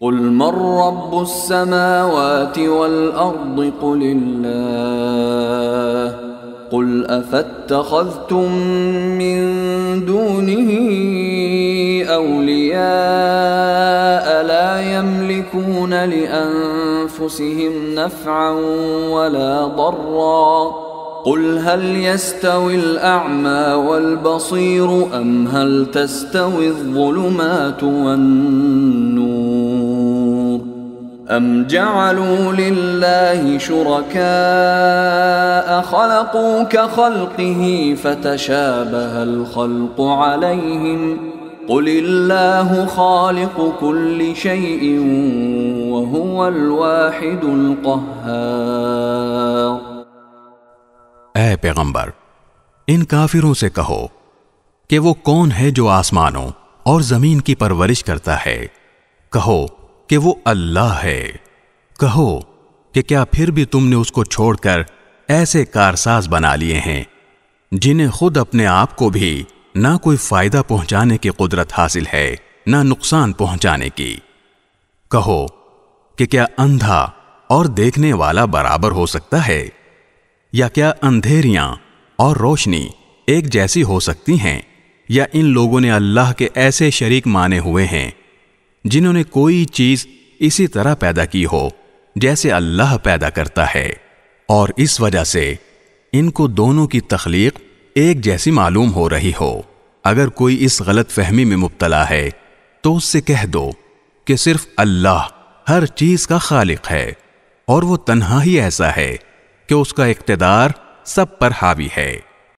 कुल मर रब्बुस समावाति वल अर्दि कुलिल्लाह कुल अफत्तखज़्तुम मिन दूनिही औलिया ला यमलिकून लिअन्फुसिहिम नफ़अन वला दर्रा कुल हल यस्तविल अअमा वल बसीर अम हल तस्तविज़ ज़ुलुमातु वन नूर अम जअलू लिल्लाहि शुरकाअ खलक़ू कखल्क़िही फतशाबहल खल्क़ु अलैहिम कुलिल्लाहु खालिक़ु कुल्लि शैइन वहुवल वाहिदुल क़ह्हार। ऐ पैगंबर, इन काफिरों से कहो कि वो कौन है जो आसमानों और जमीन की परवरिश करता है। कहो कि वो अल्लाह है। कहो कि क्या फिर भी तुमने उसको छोड़कर ऐसे कारसाज बना लिए हैं जिन्हें खुद अपने आप को भी ना कोई फायदा पहुंचाने की कुदरत हासिल है ना नुकसान पहुंचाने की। कहो कि क्या अंधा और देखने वाला बराबर हो सकता है, या क्या अंधेरियां और रोशनी एक जैसी हो सकती हैं, या इन लोगों ने अल्लाह के ऐसे शरीक माने हुए हैं जिन्होंने कोई चीज इसी तरह पैदा की हो जैसे अल्लाह पैदा करता है, और इस वजह से इनको दोनों की तख्लीक एक जैसी मालूम हो रही हो। अगर कोई इस गलत फहमी में मुब्तला है तो उससे कह दो कि सिर्फ अल्लाह हर चीज का खालिक है और वो तन्हा ही ऐसा है कि उसका इख्तिदार सब पर हावी है।